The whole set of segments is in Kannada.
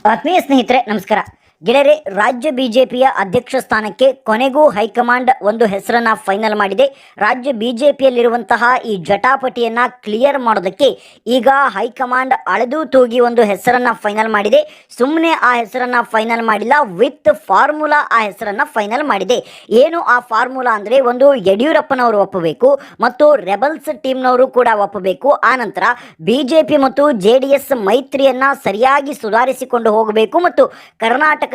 ಆತ್ಮೀಯ ಸ್ನೇಹಿತರೆ ನಮಸ್ಕಾರ. ಗೆಳೆಯರೆ, ರಾಜ್ಯ ಬಿಜೆಪಿಯ ಅಧ್ಯಕ್ಷ ಸ್ಥಾನಕ್ಕೆ ಕೊನೆಗೂ ಹೈಕಮಾಂಡ್ ಒಂದು ಹೆಸರನ್ನ ಫೈನಲ್ ಮಾಡಿದೆ. ರಾಜ್ಯ ಬಿಜೆಪಿಯಲ್ಲಿರುವಂತಹ ಈ ಜಟಾಪಟಿಯನ್ನ ಕ್ಲಿಯರ್ ಮಾಡೋದಕ್ಕೆ ಈಗ ಹೈಕಮಾಂಡ್ ಅಳೆದು ತೂಗಿ ಒಂದು ಹೆಸರನ್ನ ಫೈನಲ್ ಮಾಡಿದೆ. ಸುಮ್ಮನೆ ಆ ಹೆಸರನ್ನ ಫೈನಲ್ ಮಾಡಿಲ್ಲ, ವಿತ್ ಫಾರ್ಮುಲಾ ಆ ಹೆಸರನ್ನ ಫೈನಲ್ ಮಾಡಿದೆ. ಏನು ಆ ಫಾರ್ಮುಲಾ ಅಂದರೆ, ಒಂದು ಯಡಿಯೂರಪ್ಪನವರು ಒಪ್ಪಬೇಕು ಮತ್ತು ರೆಬಲ್ಸ್ ಟೀಮ್ನವರು ಕೂಡ ಒಪ್ಪಬೇಕು. ಆನಂತರ ಬಿಜೆಪಿ ಮತ್ತು JDS ಮೈತ್ರಿಯನ್ನ ಸರಿಯಾಗಿ ಸುಧಾರಿಸಿಕೊಂಡು ಹೋಗಬೇಕು ಮತ್ತು ಕರ್ನಾಟಕದಲ್ಲಿ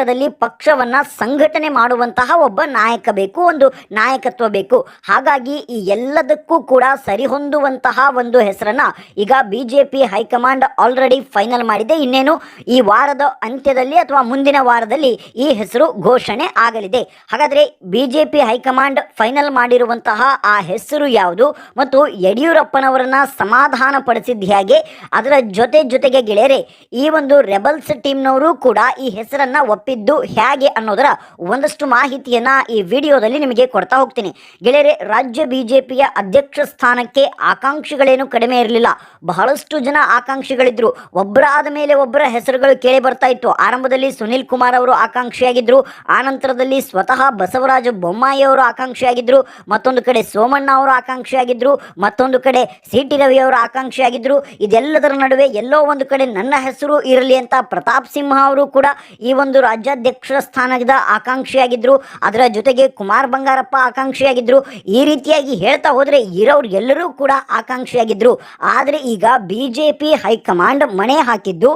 ಪಕ್ಷವನ್ನ ಸಂಘಟನೆ ಮಾಡುವಂತಹ ಒಬ್ಬ ನಾಯಕ ಬೇಕು, ಒಂದು ನಾಯಕತ್ವ ಬೇಕು. ಹಾಗಾಗಿ ಈ ಎಲ್ಲದಕ್ಕೂ ಕೂಡ ಸರಿಹೊಂದುವಂತಹ ಒಂದು ಹೆಸರನ್ನ ಈಗ ಬಿಜೆಪಿ ಹೈಕಮಾಂಡ್ ಆಲ್ರೆಡಿ ಫೈನಲ್ ಮಾಡಿದೆ. ಇನ್ನೇನು ಈ ವಾರದ ಅಂತ್ಯದಲ್ಲಿ ಅಥವಾ ಮುಂದಿನ ವಾರದಲ್ಲಿ ಈ ಹೆಸರು ಘೋಷಣೆ ಆಗಲಿದೆ. ಹಾಗಾದರೆ ಬಿಜೆಪಿ ಹೈಕಮಾಂಡ್ ಫೈನಲ್ ಮಾಡಿರುವಂತಹ ಆ ಹೆಸರು ಯಾವುದು ಮತ್ತು ಯಡಿಯೂರಪ್ಪನವರನ್ನ ಸಮಾಧಾನ ಪಡಿಸಿದ ಹೇಗೆ, ಅದರ ಜೊತೆಗೆ ಗೆಳೆಯರೆ, ಈ ಒಂದು ರೆಬಲ್ಸ್ ಟೀಮ್ನವರು ಕೂಡ ಈ ಹೆಸರನ್ನ ಒಪ್ಪಿದ್ದು ಹೇಗೆ ಅನ್ನೋದರ ಒಂದಷ್ಟು ಮಾಹಿತಿಯನ್ನ ಈ ವಿಡಿಯೋದಲ್ಲಿ ನಿಮಗೆ ಕೊಡ್ತಾ ಹೋಗ್ತೀನಿ. ಗೆಳೆಯರೆ, ರಾಜ್ಯ ಬಿಜೆಪಿಯ ಅಧ್ಯಕ್ಷ ಸ್ಥಾನಕ್ಕೆ ಆಕಾಂಕ್ಷಿಗಳೇನು ಕಡಿಮೆ ಇರಲಿಲ್ಲ. ಬಹಳಷ್ಟು ಜನ ಆಕಾಂಕ್ಷಿಗಳಿದ್ರು. ಒಬ್ಬರಾದ ಮೇಲೆ ಒಬ್ಬರ ಹೆಸರುಗಳು ಕೇಳಿ ಬರ್ತಾ ಇತ್ತು. ಆರಂಭದಲ್ಲಿ ಸುನಿಲ್ ಕುಮಾರ್ ಅವರು ಆಕಾಂಕ್ಷಿಯಾಗಿದ್ದರು. ಆನಂತರದಲ್ಲಿ ಸ್ವತಃ ಬಸವರಾಜ ಬೊಮ್ಮಾಯಿ ಅವರು ಆಕಾಂಕ್ಷಿಯಾಗಿದ್ದರು. ಮತ್ತೊಂದು ಕಡೆ ಸೋಮಣ್ಣ ಅವರು ಆಕಾಂಕ್ಷಿಯಾಗಿದ್ದರು. ಮತ್ತೊಂದು ಕಡೆ CT ರವಿ ಅವರು ಆಕಾಂಕ್ಷಿಯಾಗಿದ್ದರು. ಇದೆಲ್ಲದರ ನಡುವೆ ಎಲ್ಲೋ ಒಂದು ಕಡೆ ನನ್ನ ಹೆಸರು ಇರಲಿ ಅಂತ ಪ್ರತಾಪ್ ಸಿಂಹ ಅವರು ಕೂಡ ಈ ಒಂದು ರಾಜ್ಯಾಧ್ಯಕ್ಷ ಸ್ಥಾನದ ಆಕಾಂಕ್ಷಿಯಾಗಿದ್ದರು. ಅದರ ಜೊತೆಗೆ ಕುಮಾರ್ ಬಂಗಾರಪ್ಪ ಆಕಾಂಕ್ಷಿಯಾಗಿದ್ದರು. ಈ ರೀತಿಯಾಗಿ ಹೇಳ್ತಾ ಹೋದರೆ ಇರೋರು ಎಲ್ಲರೂ ಕೂಡ ಆಕಾಂಕ್ಷಿಯಾಗಿದ್ದರು. ಆದರೆ ಈಗ ಬಿಜೆಪಿ ಹೈಕಮಾಂಡ್ ಮಣೆ ಹಾಕಿದ್ದು,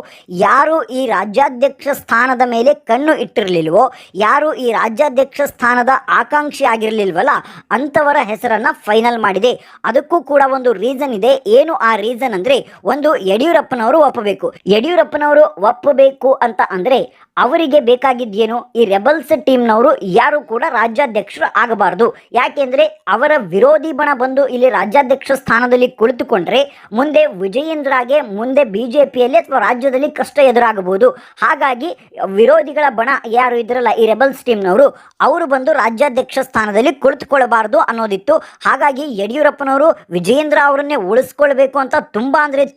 ಯಾರು ಈ ರಾಜ್ಯಾಧ್ಯಕ್ಷ ಸ್ಥಾನದ ಮೇಲೆ ಕಣ್ಣು ಇಟ್ಟಿರಲಿಲ್ವೋ, ಯಾರು ಈ ರಾಜ್ಯಾಧ್ಯಕ್ಷ ಸ್ಥಾನದ ಆಕಾಂಕ್ಷಿ ಆಗಿರಲಿಲ್ವಲ್ಲ, ಅಂಥವರ ಹೆಸರನ್ನ ಫೈನಲ್ ಮಾಡಿದೆ. ಅದಕ್ಕೂ ಕೂಡ ಒಂದು ರೀಸನ್ ಇದೆ. ಏನು ಆ ರೀಸನ್ ಅಂದರೆ, ಒಂದು ಯಡಿಯೂರಪ್ಪನವರು ಒಪ್ಪಬೇಕು. ಯಡಿಯೂರಪ್ಪನವರು ಒಪ್ಪಬೇಕು ಅಂತ ಅಂದರೆ ಅವರಿಗೆ ಬೇಕಾಗಿದ್ದೇನು, ಈ ರೆಬಲ್ಸ್ ಟೀಮ್ನವರು ಯಾರು ಕೂಡ ರಾಜ್ಯಾಧ್ಯಕ್ಷರು ಆಗಬಾರ್ದು. ಯಾಕೆಂದರೆ ಅವರ ವಿರೋಧಿ ಬಣ ಬಂದು ಇಲ್ಲಿ ರಾಜ್ಯಾಧ್ಯಕ್ಷ ಸ್ಥಾನದಲ್ಲಿ ಕುಳಿತುಕೊಂಡ್ರೆ ಮುಂದೆ ವಿಜಯೇಂದ್ರಗೆ ಮುಂದೆ ಬಿಜೆಪಿಯಲ್ಲಿ ಅಥವಾ ರಾಜ್ಯದಲ್ಲಿ ಕಷ್ಟ ಎದುರಾಗಬಹುದು. ಹಾಗಾಗಿ ವಿರೋಧಿಗಳ ಬಣ ಯಾರು ಇದ್ರಲ್ಲ, ಈ ರೆಬಲ್ಸ್ ಟೀಮ್ನವರು, ಅವರು ಬಂದು ರಾಜ್ಯಾಧ್ಯಕ್ಷ ಸ್ಥಾನದಲ್ಲಿ ಕುಳಿತುಕೊಳ್ಳಬಾರ್ದು ಅನ್ನೋದಿತ್ತು. ಹಾಗಾಗಿ ಯಡಿಯೂರಪ್ಪನವರು ವಿಜಯೇಂದ್ರ ಅವರನ್ನೇ ಉಳಿಸ್ಕೊಳ್ಬೇಕು ಅಂತ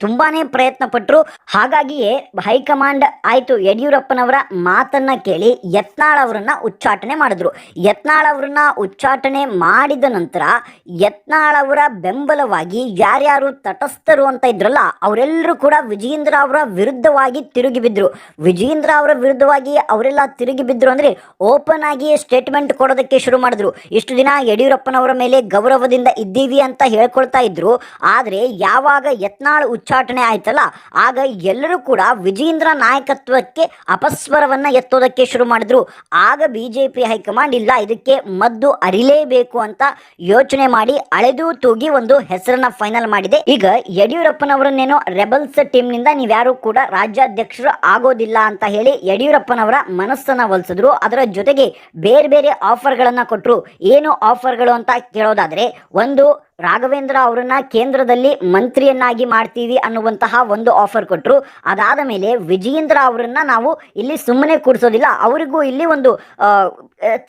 ತುಂಬಾನೇ ಪ್ರಯತ್ನ ಪಟ್ಟರು. ಹಾಗಾಗಿಯೇ ಹೈಕಮಾಂಡ್ ಆಯಿತು ಯಡಿಯೂರಪ್ಪನವರ ಮಾತನ್ನ ಕೇಳಿ ಯತ್ನಾಳ್ ಅವರನ್ನ ಉಚ್ಚಾಟನೆ ಮಾಡಿದ್ರು. ಯತ್ನಾಳ್ ಅವರನ್ನ ಉಚ್ಚಾಟನೆ ಮಾಡಿದ ನಂತರ ಯತ್ನಾಳ್ ಅವರ ಬೆಂಬಲವಾಗಿ ಯಾರ್ಯಾರು ತಟಸ್ಥರು ಅಂತ ಇದ್ರಲ್ಲ, ಅವರೆಲ್ಲರೂ ಕೂಡ ವಿಜಯೇಂದ್ರ ಅವರ ವಿರುದ್ಧವಾಗಿ ತಿರುಗಿ ಬಿದ್ರು. ವಿಜಯೇಂದ್ರ ಅವರ ವಿರುದ್ಧವಾಗಿ ಅವರೆಲ್ಲ ತಿರುಗಿ ಬಿದ್ರು ಅಂದ್ರೆ ಓಪನ್ ಆಗಿ ಸ್ಟೇಟ್ಮೆಂಟ್ ಕೊಡೋದಕ್ಕೆ ಶುರು ಮಾಡಿದ್ರು. ಇಷ್ಟು ದಿನ ಯಡಿಯೂರಪ್ಪನವರ ಮೇಲೆ ಗೌರವದಿಂದ ಇದ್ದೀವಿ ಅಂತ ಹೇಳ್ಕೊಳ್ತಾ ಇದ್ರು. ಆದರೆ ಯಾವಾಗ ಯತ್ನಾಳ್ ಉಚ್ಚಾಟನೆ ಆಯ್ತಲ್ಲ, ಆಗ ಎಲ್ಲರೂ ಕೂಡ ವಿಜಯೇಂದ್ರ ನಾಯಕತ್ವಕ್ಕೆ ಅಪಸ್ವರವನ್ನ ಎತ್ತೋದಕ್ಕೆ ಶುರು ಮಾಡಿದ್ರು. ಆಗ ಬಿಜೆಪಿ ಹೈಕಮಾಂಡ್ ಇಲ್ಲ, ಇದಕ್ಕೆ ಮದ್ದು ಅರಿಲೇಬೇಕು ಅಂತ ಯೋಚನೆ ಮಾಡಿ ಅಳೆದು ತೂಗಿ ಒಂದು ಹೆಸರನ್ನ ಫೈನಲ್ ಮಾಡಿದೆ. ಈಗ ಯಡಿಯೂರಪ್ಪನವರನ್ನೇನೋ ರೆಬಲ್ಸ್ ಟೀಮ್ನಿಂದ ನೀವ್ಯಾರು ಕೂಡ ರಾಜ್ಯಾಧ್ಯಕ್ಷರು ಆಗೋದಿಲ್ಲ ಅಂತ ಹೇಳಿ ಯಡಿಯೂರಪ್ಪನವರ ಮನಸ್ಸನ್ನ ಒಲಿಸಿದ್ರು. ಅದರ ಜೊತೆಗೆ ಬೇರೆ ಆಫರ್ಗಳನ್ನ ಕೊಟ್ಟರು. ಏನು ಆಫರ್ಗಳು ಅಂತ ಕೇಳೋದಾದ್ರೆ, ಒಂದು ರಾಘವೇಂದ್ರ ಅವರನ್ನ ಕೇಂದ್ರದಲ್ಲಿ ಮಂತ್ರಿಯನ್ನಾಗಿ ಮಾಡ್ತೀವಿ ಅನ್ನುವಂತಹ ಒಂದು ಆಫರ್ ಕೊಟ್ಟರು. ಅದಾದ ಮೇಲೆ ವಿಜಯೇಂದ್ರ ಅವರನ್ನ ನಾವು ಇಲ್ಲಿ ಸುಮ್ಮನೆ ಕೂಡಿಸೋದಿಲ್ಲ, ಅವರಿಗೂ ಇಲ್ಲಿ ಒಂದು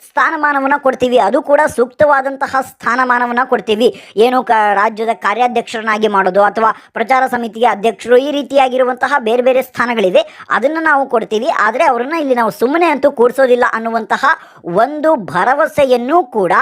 ಸ್ಥಾನಮಾನವನ್ನು ಕೊಡ್ತೀವಿ, ಅದು ಕೂಡ ಸೂಕ್ತವಾದಂತಹ ಸ್ಥಾನಮಾನವನ್ನು ಕೊಡ್ತೀವಿ. ಏನು ರಾಜ್ಯದ ಕಾರ್ಯಾಧ್ಯಕ್ಷರನ್ನಾಗಿ ಮಾಡೋದು ಅಥವಾ ಪ್ರಚಾರ ಸಮಿತಿಯ ಅಧ್ಯಕ್ಷರು, ಈ ರೀತಿಯಾಗಿರುವಂತಹ ಬೇರೆ ಸ್ಥಾನಗಳಿವೆ, ಅದನ್ನು ನಾವು ಕೊಡ್ತೀವಿ. ಆದರೆ ಅವರನ್ನ ಇಲ್ಲಿ ನಾವು ಸುಮ್ಮನೆ ಅಂತೂ ಕೂಡಿಸೋದಿಲ್ಲ ಅನ್ನುವಂತಹ ಒಂದು ಭರವಸೆಯನ್ನು ಕೂಡ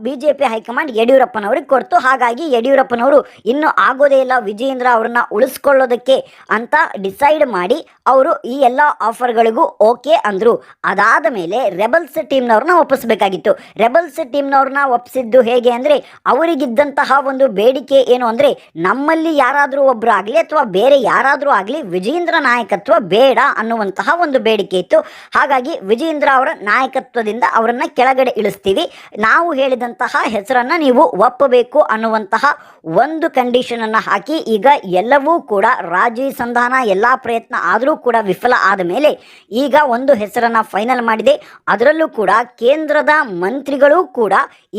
ಬಿಜೆಪಿ ಹೈಕಮಾಂಡ್ ಯಡಿಯೂರಪ್ಪನವರಿಗೆ ಕೊಡ್ತು. ಹಾಗಾಗಿ ಯಡಿಯೂರಪ್ಪನವರು ಇನ್ನು ಆಗೋದೇ ಇಲ್ಲ, ವಿಜಯೇಂದ್ರ ಅವರನ್ನ ಉಳಿಸ್ಕೊಳ್ಳೋದಕ್ಕೆ ಅಂತ ಡಿಸೈಡ್ ಮಾಡಿ ಅವರು ಈ ಎಲ್ಲ ಆಫರ್ಗಳಿಗೂ ಓಕೆ ಅಂದರು. ಅದಾದ ಮೇಲೆ ರೆಬಲ್ಸ್ ಟೀಮ್ನವ್ರನ್ನ ಒಪ್ಪಿಸಬೇಕಾಗಿತ್ತು. ರೆಬಲ್ಸ್ ಟೀಮ್ನವ್ರನ್ನ ಒಪ್ಪಿಸಿದ್ದು ಹೇಗೆ ಅಂದರೆ, ಅವರಿಗಿದ್ದಂತಹ ಒಂದು ಬೇಡಿಕೆ ಏನು ಅಂದರೆ, ನಮ್ಮಲ್ಲಿ ಯಾರಾದರೂ ಒಬ್ಬರು ಆಗಲಿ ಅಥವಾ ಬೇರೆ ಯಾರಾದರೂ ಆಗಲಿ ವಿಜಯೇಂದ್ರ ನಾಯಕತ್ವ ಬೇಡ ಅನ್ನುವಂತಹ ಒಂದು ಬೇಡಿಕೆ ಇತ್ತು. ಹಾಗಾಗಿ ವಿಜಯೇಂದ್ರ ಅವರ ನಾಯಕತ್ವದಿಂದ ಅವರನ್ನ ಕೆಳಗಡೆ ಇಳಿಸ್ತೀವಿ, ನಾವು ಹೇಳಿದಂತಹ ಹೆಸರನ್ನ ನೀವು ಒಪ್ಪಬೇಕು ಅನ್ನುವಂತಹ ಒಂದು ಕಂಡೀಷನ್ ಅನ್ನು ಹಾಕಿ ಈಗ ಎಲ್ಲವೂ ಕೂಡ ರಾಜಿ ಸಂಧಾನ ಎಲ್ಲ ಪ್ರಯತ್ನ ಆದರೂ ಕೂಡ ವಿಫಲ ಆದ ಮೇಲೆ ಈಗ ಒಂದು ಹೆಸರನ್ನ ಫೈನಲ್ ಮಾಡಿದೆ. ಅದರಲ್ಲೂ ಕೂಡ ಕೇಂದ್ರದ ಮಂತ್ರಿಗಳು ಕೂಡ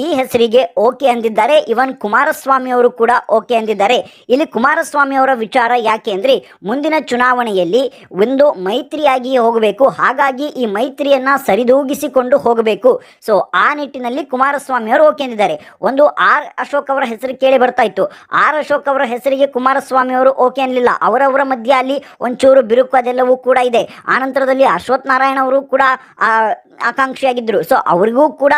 ಈ ಹೆಸರಿಗೆ ಓಕೆ ಅಂದಿದ್ದಾರೆ. ಇವನ್ ಕುಮಾರಸ್ವಾಮಿ ಅವರು ಕೂಡ ಓಕೆ ಅಂದಿದ್ದಾರೆ. ಇಲ್ಲಿ ಕುಮಾರಸ್ವಾಮಿ ಅವರ ವಿಚಾರ ಯಾಕೆ ಅಂದರೆ, ಮುಂದಿನ ಚುನಾವಣೆಯಲ್ಲಿ ಒಂದು ಮೈತ್ರಿಯಾಗಿ ಹೋಗಬೇಕು, ಹಾಗಾಗಿ ಈ ಮೈತ್ರಿಯನ್ನ ಸರಿದೂಗಿಸಿಕೊಂಡು ಹೋಗಬೇಕು. ಸೊ ಆ ನಿಟ್ಟಿನಲ್ಲಿ ಕುಮಾರಸ್ವಾಮಿ ಅವರು ಓಕೆ ಅಂದಿದ್ದಾರೆ. ಒಂದು R. ಅಶೋಕ್ ಅಶೋಕ್ ಅವರ ಹೆಸರು ಕೇಳಿ ಬರ್ತಾ ಇತ್ತು. ಆರ್ ಅಶೋಕ್ ಅವರ ಹೆಸರಿಗೆ ಕುಮಾರಸ್ವಾಮಿ ಅವರು ಓಕೆ ಅನ್ನಲಿಲ್ಲ. ಅವರವರ ಮಧ್ಯೆ ಅಲ್ಲಿ ಒಂಚೂರು ಬಿರುಕು ಅದೆಲ್ಲವೂ ಕೂಡ ಇದೆ. ಆನಂತರದಲ್ಲಿ ಅಶ್ವಥ್ ನಾರಾಯಣ ಅವರು ಕೂಡ ಆಕಾಂಕ್ಷಿಯಾಗಿದ್ದರು. ಸೊ ಅವರಿಗೂ ಕೂಡ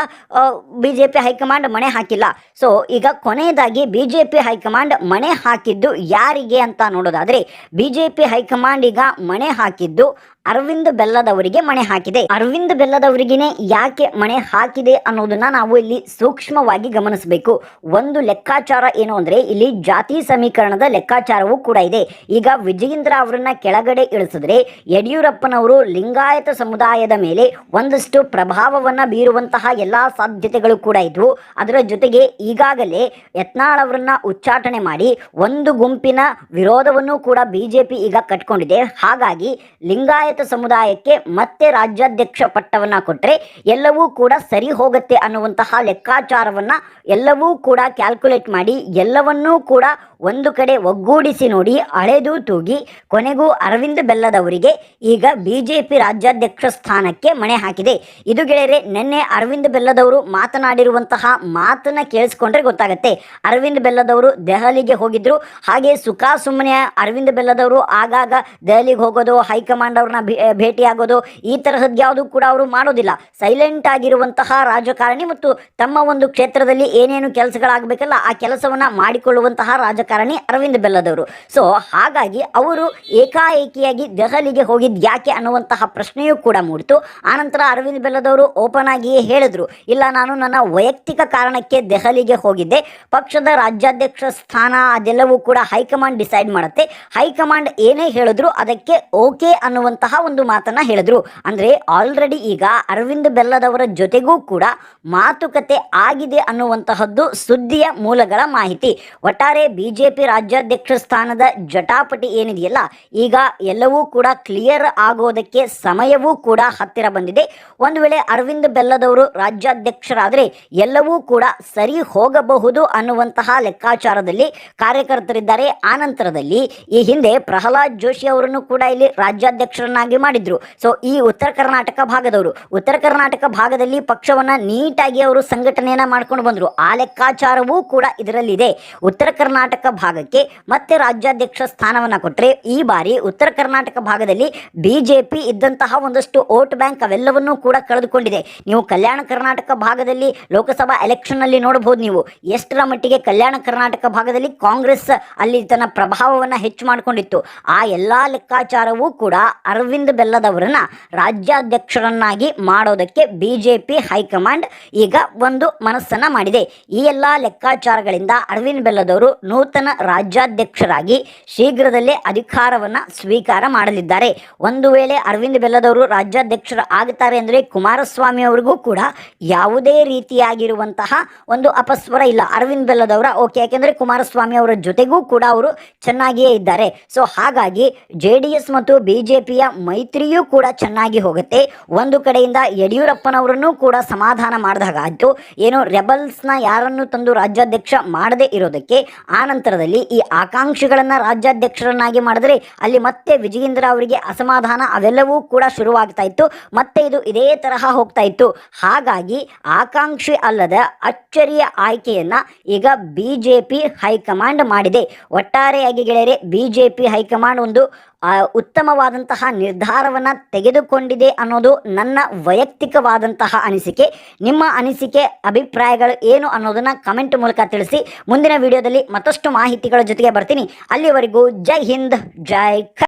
ಬಿಜೆಪಿ ಹೈಕಮಾಂಡ್ ಮಣೆ ಹಾಕಿಲ್ಲ. ಸೊ ಈಗ ಕೊನೆಯದಾಗಿ ಬಿಜೆಪಿ ಹೈಕಮಾಂಡ್ ಮಣೆ ಹಾಕಿದ್ದು ಯಾರಿಗೆ ಅಂತ ನೋಡೋದಾದ್ರೆ, ಬಿಜೆಪಿ ಹೈಕಮಾಂಡ್ ಈಗ ಮಣೆ ಹಾಕಿದ್ದು ಅರವಿಂದ್ ಬೆಲ್ಲದವರಿಗೆ ಮಣೆ ಹಾಕಿದೆ. ಅರವಿಂದ್ ಬೆಲ್ಲದವರಿಗೇನೆ ಯಾಕೆ ಮಣೆ ಹಾಕಿದೆ ಅನ್ನೋದನ್ನ ನಾವು ಇಲ್ಲಿ ಸೂಕ್ಷ್ಮವಾಗಿ ಗಮನಿಸಬೇಕು. ಒಂದು ಲೆಕ್ಕಾಚಾರ ಏನು ಅಂದ್ರೆ, ಇಲ್ಲಿ ಜಾತಿ ಸಮೀಕರಣದ ಲೆಕ್ಕಾಚಾರವೂ ಕೂಡ ಇದೆ. ಈಗ ವಿಜಯೇಂದ್ರ ಅವರನ್ನ ಕೆಳಗಡೆ ಇಳಿಸಿದ್ರೆ ಯಡಿಯೂರಪ್ಪನವರು ಲಿಂಗಾಯತ ಸಮುದಾಯದ ಮೇಲೆ ಒಂದಷ್ಟು ಪ್ರಭಾವವನ್ನ ಬೀರುವಂತಹ ಎಲ್ಲಾ ಸಾಧ್ಯತೆಗಳು ಕೂಡ ಇದ್ವು. ಅದರ ಜೊತೆಗೆ ಈಗಾಗಲೇ ಯತ್ನಾಳ್ ಅವರನ್ನ ಉಚ್ಚಾಟನೆ ಮಾಡಿ ಒಂದು ಗುಂಪಿನ ವಿರೋಧವನ್ನು ಕೂಡ ಬಿಜೆಪಿ ಈಗ ಕಟ್ಕೊಂಡಿದೆ. ಹಾಗಾಗಿ ಲಿಂಗಾಯತ ಸಮುದಾಯಕ್ಕೆ ಮತ್ತೆ ರಾಜ್ಯಾಧ್ಯಕ್ಷ ಪಟ್ಟವನ್ನ ಕೊಟ್ಟರೆ ಎಲ್ಲವೂ ಕೂಡ ಸರಿ ಹೋಗುತ್ತೆ ಅನ್ನುವಂತಹ ಲೆಕ್ಕಾಚಾರವನ್ನ ಎಲ್ಲವೂ ಕೂಡ ಕ್ಯಾಲ್ಕುಲೇಟ್ ಮಾಡಿ ಎಲ್ಲವನ್ನೂ ಕೂಡ ಒಂದು ಕಡೆ ಒಗ್ಗೂಡಿಸಿ ನೋಡಿ ಅಳೆದು ತೂಗಿ ಕೊನೆಗೂ ಅರವಿಂದ್ ಬೆಲ್ಲದವರಿಗೆ ಈಗ ಬಿಜೆಪಿ ರಾಜ್ಯಾಧ್ಯಕ್ಷ ಸ್ಥಾನಕ್ಕೆ ಮಣೆ ಹಾಕಿದೆ. ಇದು ಗೆಳೆಯರೆ, ನಿನ್ನೆ ಅರವಿಂದ್ ಬೆಲ್ಲದವರು ಮಾತನಾಡಿರುವಂತಹ ಮಾತನ್ನ ಕೇಳಿಸ್ಕೊಂಡ್ರೆ ಗೊತ್ತಾಗುತ್ತೆ. ಅರವಿಂದ್ ಬೆಲ್ಲದವರು ದೆಹಲಿಗೆ ಹೋಗಿದ್ರು. ಹಾಗೆ ಸುಖ ಸುಮ್ಮನೆ ಅರವಿಂದ್ ಬೆಲ್ಲದವರು ಆಗಾಗ ದೆಹಲಿಗೆ ಹೋಗೋದು, ಹೈಕಮಾಂಡ್ ಅವ್ರನ್ನ ಭೇಟಿಯಾಗೋದು, ಈ ತರಹದ್ದು ಯಾವುದು ಕೂಡ ಅವರು ಮಾಡೋದಿಲ್ಲ. ಸೈಲೆಂಟ್ ಆಗಿರುವಂತಹ ರಾಜಕಾರಣಿ ಮತ್ತು ತಮ್ಮ ಒಂದು ಕ್ಷೇತ್ರದಲ್ಲಿ ಏನೇನು ಕೆಲಸಗಳಾಗಬೇಕಲ್ಲ ಆ ಕೆಲಸವನ್ನ ಮಾಡಿಕೊಳ್ಳುವಂತಹ ರಾಜಕಾರಣಿ ಅರವಿಂದ್ ಬೆಲ್ಲದವರು. ಸೊ ಹಾಗಾಗಿ ಅವರು ಏಕಾಏಕಿಯಾಗಿ ದೆಹಲಿಗೆ ಹೋಗಿದ್ದು ಯಾಕೆ ಅನ್ನುವಂತಹ ಪ್ರಶ್ನೆಯೂ ಕೂಡ ಮೂಡಿತು. ಆನಂತರ ಅರವಿಂದ್ ಬೆಲ್ಲದವರು ಓಪನ್ ಆಗಿಯೇ ಹೇಳಿದ್ರು, ಇಲ್ಲ ನಾನು ನನ್ನ ವೈಯಕ್ತಿಕ ಕಾರಣಕ್ಕೆ ದೆಹಲಿಗೆ ಹೋಗಿದ್ದೆ, ಪಕ್ಷದ ರಾಜ್ಯಾಧ್ಯಕ್ಷ ಸ್ಥಾನ ಅದೆಲ್ಲವೂ ಕೂಡ ಹೈಕಮಾಂಡ್ ಡಿಸೈಡ್ ಮಾಡುತ್ತೆ, ಹೈಕಮಾಂಡ್ ಏನೇ ಹೇಳಿದ್ರು ಅದಕ್ಕೆ ಓಕೆ ಅನ್ನುವಂತಹ ಒಂದು ಮಾತನ್ನ ಹೇಳಿದ್ರು. ಅಂದ್ರೆ ಆಲ್ರೆಡಿ ಈಗ ಅರವಿಂದ್ ಬೆಲ್ಲದವರ ಜೊತೆಗೂ ಕೂಡ ಮಾತುಕತೆ ಆಗಿದೆ ಅನ್ನುವಂತಹದ್ದು ಸುದ್ದಿಯ ಮೂಲಗಳ ಮಾಹಿತಿ. ಒಟ್ಟಾರೆ ಬಿಜೆಪಿ ರಾಜ್ಯಾಧ್ಯಕ್ಷ ಸ್ಥಾನದ ಜಟಾಪಟಿ ಏನಿದೆಯಲ್ಲ, ಈಗ ಎಲ್ಲವೂ ಕೂಡ ಕ್ಲಿಯರ್ ಆಗೋದಕ್ಕೆ ಸಮಯವೂ ಕೂಡ ಹತ್ತಿರ ಬಂದಿದೆ. ಒಂದು ವೇಳೆ ಅರವಿಂದ್ ಬೆಲ್ಲದವರು ರಾಜ್ಯಾಧ್ಯಕ್ಷರಾದರೆ ಎಲ್ಲವೂ ಕೂಡ ಸರಿ ಹೋಗಬಹುದು ಅನ್ನುವಂತಹ ಲೆಕ್ಕಾಚಾರದಲ್ಲಿ ಕಾರ್ಯಕರ್ತರಿದ್ದಾರೆ. ಆನಂತರದಲ್ಲಿ ಈ ಹಿಂದೆ ಪ್ರಹ್ಲಾದ್ ಜೋಶಿ ಅವರನ್ನು ಕೂಡ ಇಲ್ಲಿ ರಾಜ್ಯಾಧ್ಯಕ್ಷರನ್ನಾಗಿ ಮಾಡಿದ್ರು. ಸೊ ಈ ಉತ್ತರ ಕರ್ನಾಟಕ ಭಾಗದಲ್ಲಿ ಪಕ್ಷವನ್ನ ನೀಟಾಗಿ ಅವರು ಸಂಘಟನೆಯನ್ನ ಮಾಡ್ಕೊಂಡು ಬಂದ್ರು. ಆ ಲೆಕ್ಕಾಚಾರವೂ ಕೂಡ ಇದರಲ್ಲಿದೆ. ಉತ್ತರ ಕರ್ನಾಟಕ ಭಾಗಕ್ಕೆ ಮತ್ತೆ ರಾಜ್ಯಾಧ್ಯಕ್ಷ ಸ್ಥಾನವನ್ನ ಕೊಟ್ಟರೆ ಈ ಬಾರಿ ಉತ್ತರ ಕರ್ನಾಟಕ ಭಾಗದಲ್ಲಿ ಬಿಜೆಪಿ ಇದ್ದಂತಹ ಒಂದಷ್ಟು ವೋಟ್ ಬ್ಯಾಂಕ್ ಅವೆಲ್ಲವನ್ನೂ ಕೂಡ ಕಳೆದುಕೊಂಡಿದೆ. ನೀವು ಕಲ್ಯಾಣ ಕರ್ನಾಟಕ ಭಾಗದಲ್ಲಿ ಲೋಕಸಭಾ ಎಲೆಕ್ಷನ್ ಅಲ್ಲಿ ನೋಡಬಹುದು, ನೀವು ಎಷ್ಟರ ಮಟ್ಟಿಗೆ ಕಲ್ಯಾಣ ಕರ್ನಾಟಕ ಭಾಗದಲ್ಲಿ ಕಾಂಗ್ರೆಸ್ ಅಲ್ಲಿ ತನ್ನ ಪ್ರಭಾವವನ್ನ ಹೆಚ್ಚು ಮಾಡಿಕೊಂಡಿತ್ತು. ಆ ಎಲ್ಲಾ ಲೆಕ್ಕಾಚಾರವೂ ಕೂಡ ಅರವಿಂದ್ ಬೆಲ್ಲದವರನ್ನ ರಾಜ್ಯಾಧ್ಯಕ್ಷರನ್ನಾಗಿ ಮಾಡೋದಕ್ಕೆ ಬಿಜೆಪಿ ಹೈಕಮಾಂಡ್ ಈಗ ಒಂದು ಮನಸ್ಸನ್ನ ಮಾಡಿದೆ. ಈ ಎಲ್ಲಾ ಲೆಕ್ಕಾಚಾರಗಳಿಂದ ಅರವಿಂದ್ ಬೆಲ್ಲದವರು ನೂತನ ರಾಜ್ಯಾಧ್ಯಕ್ಷರಾಗಿ ಶೀಘ್ರದಲ್ಲೇ ಅಧಿಕಾರವನ್ನ ಸ್ವೀಕಾರ ಮಾಡಲಿದ್ದಾರೆ. ಒಂದು ವೇಳೆ ಅರವಿಂದ್ ಬೆಲ್ಲದವರು ರಾಜ್ಯಾಧ್ಯಕ್ಷರು ಆಗುತ್ತಾರೆ ಅಂದರೆ ಕುಮಾರಸ್ವಾಮಿ ಅವರಿಗೂ ಕೂಡ ಯಾವುದೇ ರೀತಿಯಾಗಿರುವಂತಹ ಒಂದು ಅಪಸ್ವರ ಇಲ್ಲ. ಅರವಿಂದ್ ಬೆಲ್ಲದವರ ಓಕೆ, ಯಾಕೆಂದ್ರೆ ಕುಮಾರಸ್ವಾಮಿ ಅವರ ಜೊತೆಗೂ ಕೂಡ ಅವರು ಚೆನ್ನಾಗಿಯೇ ಇದ್ದಾರೆ. ಸೊ ಹಾಗಾಗಿ JDS ಮತ್ತು ಬಿಜೆಪಿಯ ಮೈತ್ರಿಯೂ ಕೂಡ ಚೆನ್ನಾಗಿ ಹೋಗುತ್ತೆ. ಒಂದು ಕಡೆಯಿಂದ ಯಡಿಯೂರಪ್ಪನವರನ್ನು ಕೂಡ ಸಮಾಧಾನ ಮಾಡಿದಾಗ ಆಯ್ತು, ಏನು ರೆಬಲ್ಸ್ನ ಯಾರನ್ನು ತಂದು ರಾಜ್ಯಾಧ್ಯಕ್ಷ ಮಾಡದೇ ಇರೋದಕ್ಕೆ. ಆನಂತರದಲ್ಲಿ ಈ ಆಕಾಂಕ್ಷಿಗಳನ್ನ ರಾಜ್ಯಾಧ್ಯಕ್ಷರನ್ನಾಗಿ ಮಾಡಿದ್ರೆ ಅಲ್ಲಿ ಮತ್ತೆ ವಿಜಯೇಂದ್ರ ಅವರಿಗೆ ಅಸಮಾಧಾನ ಅವೆಲ್ಲವೂ ಕೂಡ ಶುರುವಾಗ್ತಾ ಇತ್ತು. ಮತ್ತೆ ಇದು ಇದೇ ತರಹ ಹೋಗ್ತಾ ಇತ್ತು. ಹಾಗಾಗಿ ಆಕಾಂಕ್ಷಿ ಅಲ್ಲದ ಅಚ್ಚರಿಯ ಆಯ್ಕೆಯನ್ನ ಈಗ ಬಿಜೆಪಿ ಹೈಕಮಾಂಡ್ ಮಾಡಿದೆ. ಒಟ್ಟಾರೆಯಾಗಿ ಗೆಳೆಯರೆ, ಬಿಜೆಪಿ ಹೈಕಮಾಂಡ್ ಒಂದು ಉತ್ತಮವಾದಂತಹ ನಿರ್ಧಾರವನ್ನು ತೆಗೆದುಕೊಂಡಿದೆ ಅನ್ನೋದು ನನ್ನ ವೈಯಕ್ತಿಕವಾದಂತಹ ಅನಿಸಿಕೆ. ನಿಮ್ಮ ಅನಿಸಿಕೆ ಅಭಿಪ್ರಾಯಗಳು ಏನು ಅನ್ನೋದನ್ನ ಕಮೆಂಟ್ ಮೂಲಕ ತಿಳಿಸಿ. ಮುಂದಿನ ವಿಡಿಯೋದಲ್ಲಿ ಮತ್ತಷ್ಟು ಮಾಹಿತಿಗಳ ಜೊತೆಗೆ ಬರ್ತೀನಿ. ಅಲ್ಲಿವರೆಗೂ ಜೈ ಹಿಂದ್, ಜೈ ಕರ್ನಾಟಕ.